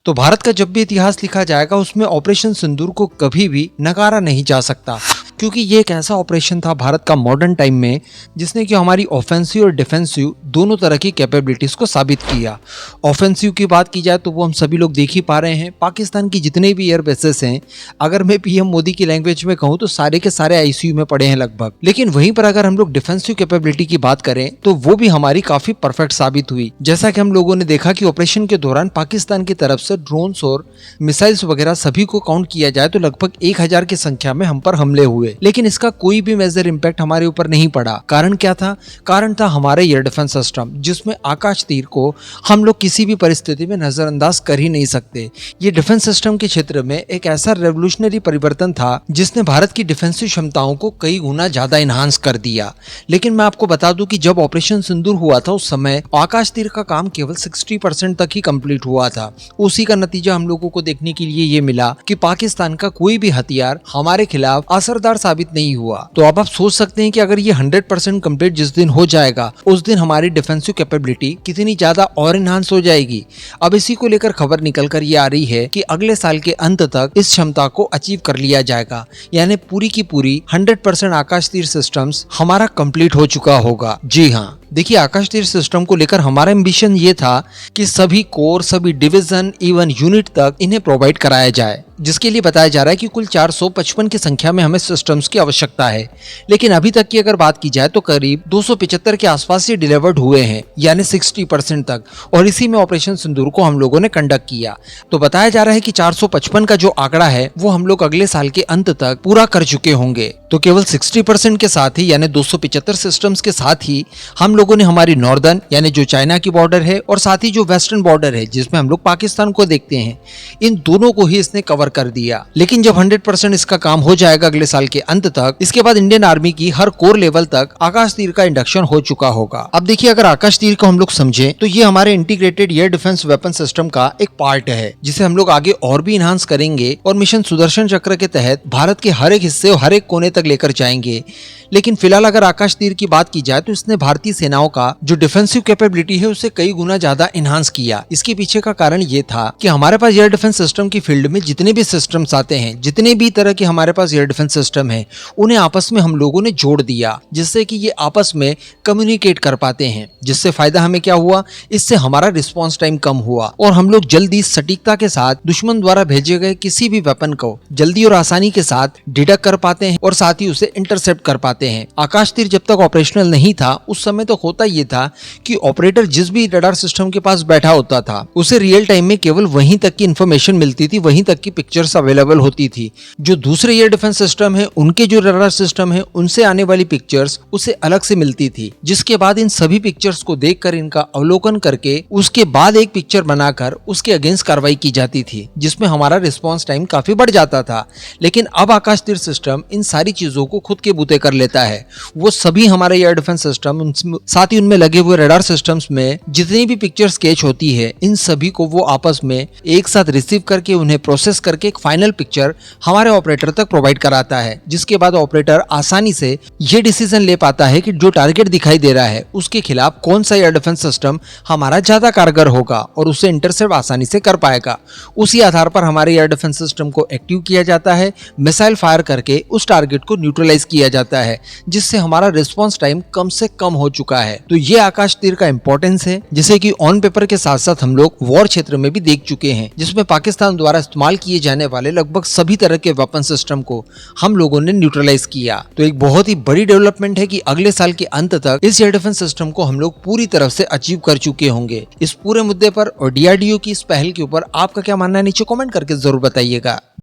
तो भारत का जब भी इतिहास लिखा जाएगा उसमें ऑपरेशन सिंदूर को कभी भी नकारा नहीं जा सकता, क्योंकि ये एक ऐसा ऑपरेशन था भारत का मॉडर्न टाइम में जिसने कि हमारी ऑफेंसिव और डिफेंसिव दोनों तरह की कैपेबिलिटीज को साबित किया। ऑफेंसिव की बात की जाए तो वो हम सभी लोग देख ही पा रहे हैं, पाकिस्तान की जितने भी एयर बेसेस हैं, अगर मैं पीएम मोदी की लैंग्वेज में कहूँ तो सारे के सारे आईसीयू में पड़े हैं लगभग। लेकिन वहीं पर अगर हम लोग डिफेंसिव कैपेबिलिटी की बात करें तो वो भी हमारी काफी परफेक्ट साबित हुई। जैसा कि हम लोगों ने देखा कि ऑपरेशन के दौरान पाकिस्तान की तरफ से ड्रोन्स और मिसाइल्स वगैरह सभी को काउंट किया जाए तो लगभग 1000 की संख्या में हम पर हमले हुए, लेकिन इसका कोई भी मेजर इम्पैक्ट हमारे ऊपर नहीं पड़ा। कारण क्या था? कारण था हमारे एयर डिफेंस सिस्टम, जिसमें आकाश तीर को हम लोग किसी भी परिस्थिति में नजरअंदाज कर ही नहीं सकते। ये डिफेंस सिस्टम के क्षेत्र में एक ऐसा रेवोल्यूशनरी परिवर्तन था जिसने भारत की डिफेंसिव क्षमताओं को कई गुना ज्यादा इनहांस कर दिया। लेकिन मैं आपको बता दूं कि जब ऑपरेशन सिंदूर हुआ था उस समय आकाश तीर का काम केवल 60% तक ही कंप्लीट हुआ था। उसी का नतीजा हम लोगों को देखने के लिए ये मिला कि पाकिस्तान का कोई भी हथियार हमारे खिलाफ असरदार साबित नहीं हुआ। तो अब आप सोच सकते हैं कि अगर ये 100% कंप्लीट जिस दिन हो जाएगा उस दिन हमारी डिफेंसिव कैपेबिलिटी कितनी ज्यादा और इनहांस हो जाएगी। अब इसी को लेकर खबर निकल कर ये आ रही है कि अगले साल के अंत तक इस क्षमता को अचीव कर लिया जाएगा, यानी पूरी की पूरी 100% आकाश तीर सिस्टम्स हमारा कंप्लीट हो चुका होगा। जी हाँ, देखिए, आकाश तीर सिस्टम को लेकर हमारा एम्बिशन ये था कि सभी कोर, सभी डिवीजन, इवन यूनिट तक इन्हें प्रोवाइड कराया जाए, जिसके लिए बताया जा रहा है कि कुल 455 की संख्या में हमें सिस्टम्स की आवश्यकता है। लेकिन अभी तक की अगर बात की जाए तो करीब 275 के आसपास ये डिलीवर्ड हुए हैं, यानी 60% तक, और इसी में ऑपरेशन सिंदूर को हम लोगों ने कंडक्ट किया। तो बताया जा रहा है कि 455 का जो आंकड़ा है वो हम लोग अगले साल के अंत तक पूरा कर चुके होंगे। तो केवल 60% के साथ ही, यानी 275 सिस्टम्स के साथ ही हम लोगों ने हमारी नॉर्दर्न, यानी जो चाइना की बॉर्डर है, और साथ ही जो वेस्टर्न बॉर्डर है जिसमें हम लोग पाकिस्तान को देखते हैं, इन दोनों को ही इसने कवर कर दिया। लेकिन जब 100% इसका काम हो जाएगा अगले साल के अंत तक, इसके बाद इंडियन आर्मी की हर कोर लेवल तक आकाश तीर का इंडक्शन हो चुका होगा। अब देखिए, अगर आकाश तीर को हम लोग समझे तो ये हमारे integrated air defence weapon system का एक पार्ट है, जिसे हम लोग आगे और भी इनहांस करेंगे और मिशन सुदर्शन चक्र के तहत भारत के हर एक हिस्से और हर एक कोने तक लेकर जाएंगे। लेकिन फिलहाल अगर आकाश तीर की बात की जाए तो इसने भारतीय सेनाओं का जो डिफेंसिव कैपेबिलिटी है उसे कई गुना ज्यादा इनहांस किया। इसके पीछे का कारण ये था कि हमारे पास एयर डिफेंस सिस्टम की फील्ड में जितने भी सिस्टम्स आते हैं, जितने भी तरह के हमारे पास एयर डिफेंस सिस्टम है, उन्हें आपस में हम लोगों ने जोड़ दिया, जिससे कि ये आपस में कम्युनिकेट कर पाते हैं। जिससे फायदा हमें क्या हुआ? इससे हमारा रिस्पॉन्स टाइम कम हुआ और हम लोग जल्दी सटीकता के साथ दुश्मन द्वारा भेजे गए किसी भी वेपन को जल्दी और आसानी के साथ डिटेक्ट कर पाते हैं और साथ ही उसे इंटरसेप्ट कर पाते हैं। आकाश तीर जब तक ऑपरेशनल नहीं था उस समय तो होता ये था कि ऑपरेटर जिस भी रडार सिस्टम के पास बैठा होता था उसे रियल टाइम में केवल वहीं तक की इंफॉर्मेशन मिलती थी, वहीं तक की पिक्चर्स अवेलेबल होती थी। जो दूसरे एयर डिफेंस सिस्टम है उनके जो रडार सिस्टम है उनसे आने वाली पिक्चर्स उसे अलग से मिलती थी, जिसके बाद इन सभी पिक्चर्स को देखकर, इनका अवलोकन करके उसके बाद एक पिक्चर बनाकर उसके अगेंस्ट कार्रवाई की जाती थी, जिसमें हमारा रिस्पॉन्स टाइम काफी बढ़ जाता था। लेकिन अब आकाश तीर सिस्टम इन सारी चीजों को खुद के बूते कर लेता है। वो सभी हमारे एयर डिफेंस सिस्टम, साथ ही उनमें लगे हुए रडार सिस्टम्स में जितनी भी पिक्चर स्केच होती है, इन सभी को वो आपस में एक साथ रिसीव करके उन्हें प्रोसेस करके एक फाइनल पिक्चर हमारे ऑपरेटर तक प्रोवाइड कराता है, जिसके बाद ऑपरेटर आसानी से ये डिसीजन ले पाता है कि जो टारगेट दिखाई दे रहा है उसके खिलाफ कौन सा एयर डिफेंस सिस्टम हमारा ज्यादा कारगर होगा और उसे इंटरसेप्ट आसानी से कर पाएगा। उसी आधार पर हमारे एयर डिफेंस सिस्टम को एक्टिव किया जाता है, मिसाइल फायर करके उस टारगेट को न्यूट्रलाइज किया जाता है, जिससे हमारा रिस्पॉन्स टाइम कम से कम हो चुका है। तो ये आकाश तीर का इंपॉर्टेंस है, जिसे कि ऑन पेपर के साथ साथ हम लोग वॉर क्षेत्र में भी देख चुके हैं, जिसमें पाकिस्तान द्वारा इस्तेमाल किए जाने वाले लगभग सभी तरह के वेपन सिस्टम को हम लोगों ने न्यूट्रलाइज किया। तो एक बहुत ही बड़ी डेवलपमेंट है कि अगले साल के अंत तक इस एयर डिफेंस सिस्टम को हम लोग पूरी तरह से अचीव कर चुके होंगे। इस पूरे मुद्दे पर और डीआरडीओ की इस पहल के ऊपर आपका क्या मानना है, नीचे कमेंट करके जरूर बताइएगा।